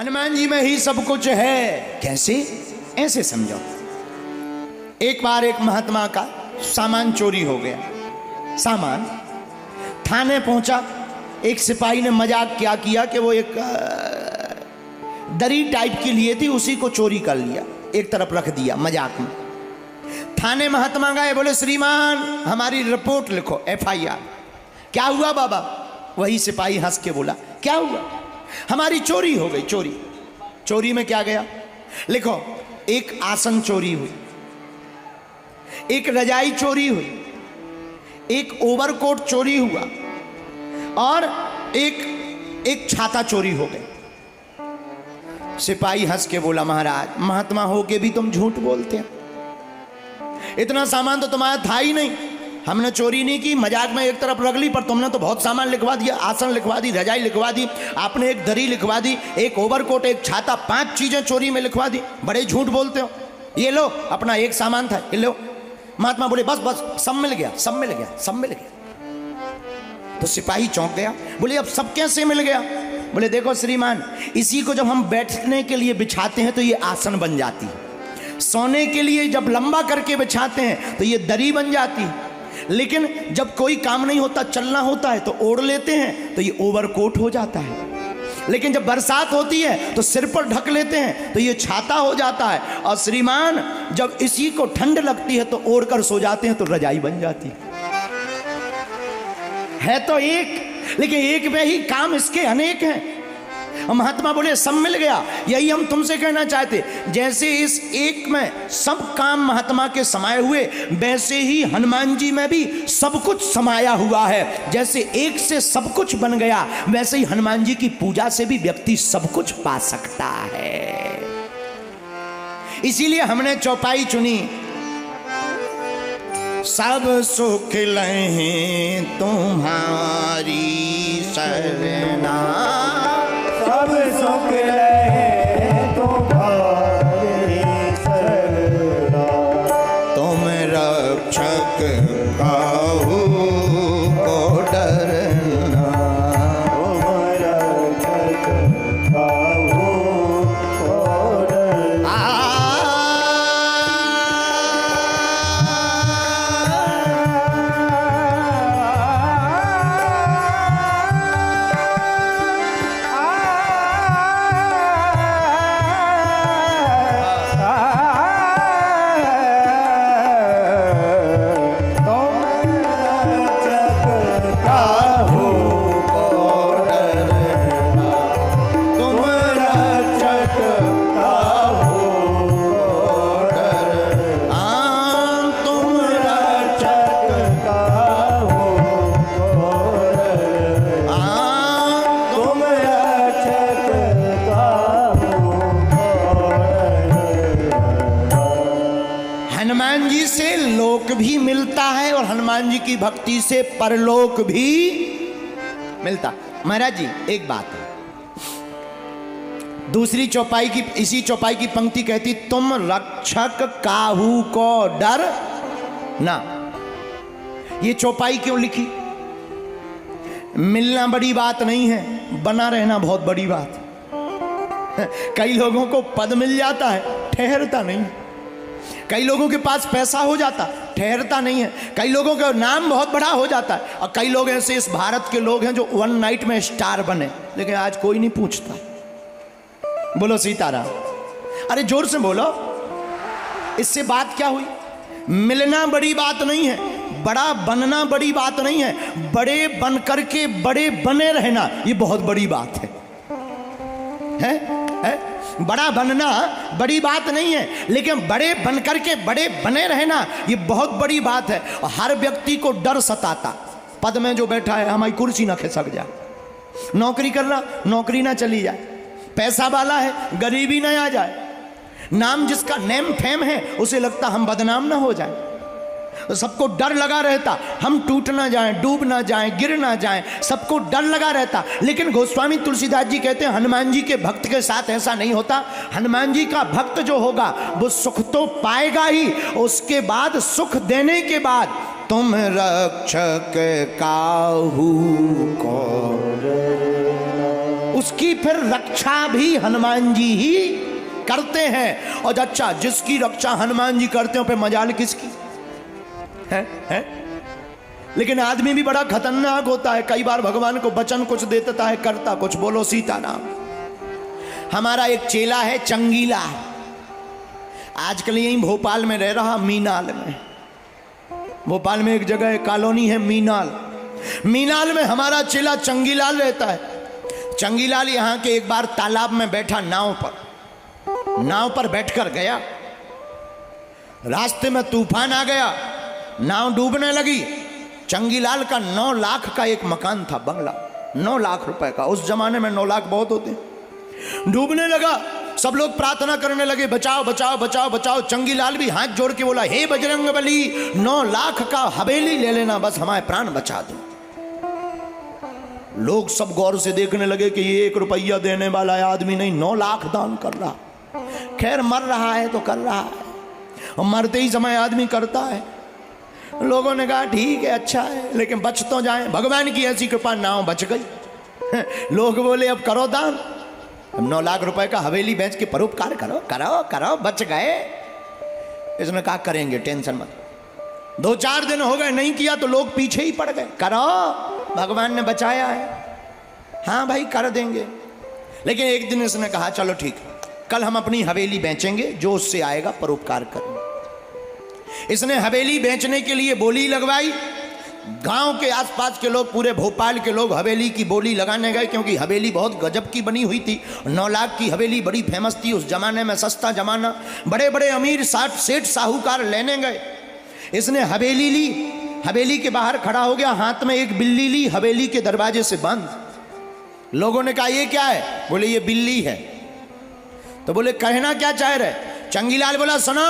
हनुमान जी में ही सब कुछ है। कैसे? ऐसे समझो, एक बार एक महात्मा का सामान चोरी हो गया। सामान थाने पहुंचा, एक सिपाही ने मजाक क्या किया कि वो एक दरी टाइप की लिए थी, उसी को चोरी कर लिया, एक तरफ रख दिया मजाक में। थाने महात्मा गए, बोले श्रीमान हमारी रिपोर्ट लिखो, FIR। क्या हुआ बाबा? वही सिपाही हंस के बोला, क्या हुआ? हमारी चोरी हो गई। चोरी? चोरी में क्या गया? लिखो, एक आसन चोरी हुई, एक रजाई चोरी हुई, एक ओवरकोट चोरी हुआ और एक छाता चोरी हो गया। सिपाही हंस के बोला, महाराज महात्मा हो के भी तुम झूठ बोलते हैं, इतना सामान तो तुम्हारा था ही नहीं, हमने चोरी नहीं की, मजाक में एक तरफ रख ली, पर तुमने तो बहुत सामान लिखवा दिया, आसन लिखवा दी, रजाई लिखवा दी, आपने एक दरी लिखवा दी, एक ओवरकोट, एक छाता, 5 चीजें चोरी में लिखवा दी, बड़े झूठ बोलते हो। ये लो अपना एक सामान था, ये लो। महात्मा बोले बस बस, सब मिल गया, सब मिल गया, सब मिल गया। तो सिपाही चौंक गया, बोले अब सब कैसे मिल गया? बोले देखो श्रीमान, इसी को जब हम बैठने के लिए बिछाते हैं तो ये आसन बन जाती है, सोने के लिए जब लंबा करके बिछाते हैं तो ये दरी बन जाती है, लेकिन जब कोई काम नहीं होता, चलना होता है तो ओढ़ लेते हैं तो ये ओवरकोट हो जाता है, लेकिन जब बरसात होती है तो सिर पर ढक लेते हैं तो ये छाता हो जाता है, और श्रीमान जब इसी को ठंड लगती है तो ओढ़ कर सो जाते हैं तो रजाई बन जाती है तो एक, लेकिन एक में ही काम इसके अनेक हैं। और महात्मा बोले सब मिल गया। यही हम तुमसे कहना चाहते, जैसे इस एक में सब काम महात्मा के समाये हुए, वैसे ही हनुमान जी में भी सब कुछ समाया हुआ है। जैसे एक से सब कुछ बन गया, वैसे ही हनुमान जी की पूजा से भी व्यक्ति सब कुछ पा सकता है। इसीलिए हमने चौपाई चुनी, सब सुख लहे तुम्हारी सरना, सब सुख लहे तुम्हारी सरना, तुम रक्षक काहू को डरना, तुम रक्षक काहू को डरना। हनुमान जी से लोक भी मिलता है और हनुमान जी की भक्ति से परलोक भी मिलता। महाराज जी एक बात है, दूसरी चौपाई की, इसी चौपाई की पंक्ति कहती, तुम रक्षक काहू को डर ना। ये चौपाई क्यों लिखी? मिलना बड़ी बात नहीं है, बना रहना बहुत बड़ी बात है। कई लोगों को पद मिल जाता है, ठहरता नहीं। कई लोगों के पास पैसा हो जाता, ठहरता नहीं है। कई लोगों का नाम बहुत बड़ा हो जाता है, और कई लोग ऐसे इस भारत के लोग हैं जो वन नाइट में स्टार बने, लेकिन आज कोई नहीं पूछता। बोलो सीताराम, अरे जोर से बोलो। इससे बात क्या हुई? मिलना बड़ी बात नहीं है, बड़ा बनना बड़ी बात नहीं है, बड़े बन करके बड़े बने रहना ये बहुत बड़ी बात है। बड़ा बनना बड़ी बात नहीं है, लेकिन बड़े बन करके बड़े बने रहना ये बहुत बड़ी बात है। और हर व्यक्ति को डर सताता, पद में जो बैठा है हमारी कुर्सी ना खिसक जाए, नौकरी कर रहा नौकरी ना चली जाए, पैसा वाला है गरीबी ना आ जाए, नाम जिसका नेम फेम है उसे लगता हम बदनाम ना हो जाए, तो सबको डर लगा रहता हम टूट ना जाएं, डूब ना जाएं, गिर ना जाएं, सबको डर लगा रहता। लेकिन गोस्वामी तुलसीदास जी कहते हैं हनुमान जी के भक्त के साथ ऐसा नहीं होता। हनुमान जी का भक्त जो होगा वो सुख तो पाएगा ही, उसके बाद सुख देने के बाद तुम रक्षक काहू को, उसकी फिर रक्षा भी हनुमान जी ही करते हैं। और अच्छा, जिसकी रक्षा हनुमान जी करते हो, पे मजाल किसकी है? लेकिन आदमी भी बड़ा खतरनाक होता है। कई बार भगवान को वचन कुछ दे देता है, करता कुछ। बोलो सीताराम। हमारा एक चेला है चंगीला, आजकल यही भोपाल में रह रहा, मीनाल में। भोपाल में एक जगह कॉलोनी है मीनाल। मीनाल में हमारा चेला चंगीलाल रहता है। चंगीलाल यहाँ के एक बार तालाब में बैठा, नाव पर बैठकर गया। रास्ते में तूफान आ गया, नाव डूबने लगी। चंगीलाल का 9 लाख का एक मकान था, बंगला, 9 लाख रुपए का। उस जमाने में 9 लाख बहुत होते। डूबने लगा, सब लोग प्रार्थना करने लगे, बचाओ बचाओ बचाओ बचाओ। चंगीलाल भी हाथ जोड़ के बोला, हे बजरंगबली, 9 लाख का हवेली ले लेना, बस हमारे प्राण बचा दो। लोग सब गौर से देखने लगे कि ये 1 रुपया देने वाला आदमी नहीं, 9 लाख दान कर रहा। खैर, मर रहा है तो कर रहा है, और मरते ही समय आदमी करता है। लोगों ने कहा ठीक है, अच्छा है, लेकिन बच तो जाए। भगवान की ऐसी कृपा, नाव बच गई। लोग बोले अब करो दान, 9 लाख रुपए का हवेली बेच के परोपकार करो करो करो, बच गए। इसने कहा करेंगे, टेंशन मत। 2-4 दिन हो गए, नहीं किया तो लोग पीछे ही पड़ गए। करो, भगवान ने बचाया है। हाँ भाई, कर देंगे। लेकिन एक दिन इसने कहा चलो ठीक, कल हम अपनी हवेली बेचेंगे, जो उससे आएगा परोपकार करेंगे। इसने हवेली बेचने के लिए बोली लगवाई। गांव के आसपास के लोग, पूरे भोपाल के लोग हवेली की बोली लगाने गए, क्योंकि हवेली बहुत गजब की बनी हुई थी। 9 लाख की हवेली बड़ी फेमस थी उस जमाने में, सस्ता जमाना। बड़े बड़े अमीर सेठ साहूकार लेने गए। इसने हवेली ली, हवेली के बाहर खड़ा हो गया, हाथ में एक बिल्ली ली, हवेली के दरवाजे से बंद। लोगों ने कहा ये क्या है? बोले ये बिल्ली है। तो बोले कहना क्या चाह रहे? चंगीलाल बोला सुनो,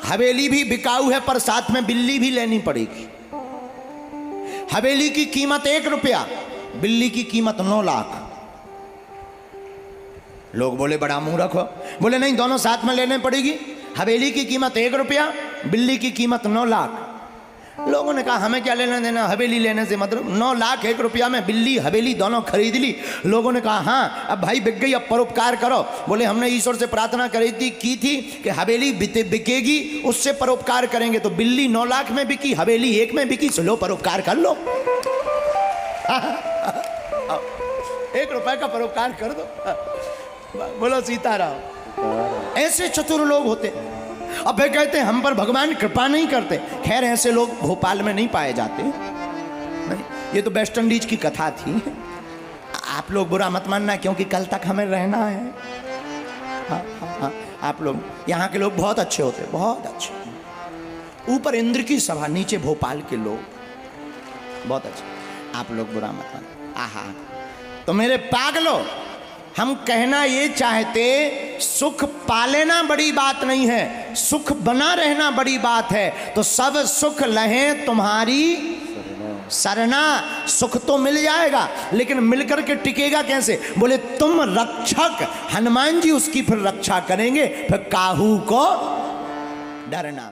हवेली भी बिकाऊ है, पर साथ में बिल्ली भी लेनी पड़ेगी। हवेली की कीमत 1 रुपया, बिल्ली की कीमत 9 लाख। लोग बोले बड़ा मूर्ख हो। बोले नहीं, दोनों साथ में लेने पड़ेगी। हवेली की कीमत 1 रुपया, बिल्ली की कीमत 9 लाख। लोगों ने कहा हमें क्या लेना देना हवेली लेने से, मतलब 9 लाख 1 रुपया में बिल्ली हवेली दोनों खरीद ली। लोगों ने कहा हाँ अब भाई बिक गई, अब परोपकार करो। बोले हमने ईश्वर से प्रार्थना की थी कि हवेली बिकेगी, उससे परोपकार करेंगे। तो बिल्ली 9 लाख में बिकी, हवेली 1 में बिकी, लो परोपकार कर लो। 1 रुपए का परोपकार कर दो। बोलो सीताराम। ऐसे चतुर लोग होते। अब वे कहते हैं हम पर भगवान कृपा नहीं करते। खैर, ऐसे लोग भोपाल में नहीं पाए जाते। नहीं, ये तो वेस्ट इंडीज की कथा थी। आप लोग बुरा मत मानना, क्योंकि कल तक हमें रहना है। हाँ, हाँ, हाँ, आप लोग यहाँ के लोग बहुत अच्छे होते, बहुत अच्छे। ऊपर इंद्र की सभा, नीचे भोपाल के लोग बहुत अच्छे। आप लोग बुरा मत मानना। आहा, तो मेरे पागलों, हम कहना ये चाहते, सुख पा लेना बड़ी बात नहीं है, सुख बना रहना बड़ी बात है। तो सब सुख लहें तुम्हारी सरना। सुख तो मिल जाएगा, लेकिन मिलकर के टिकेगा कैसे? बोले तुम रक्षक, हनुमान जी उसकी फिर रक्षा करेंगे, फिर काहू को डरना।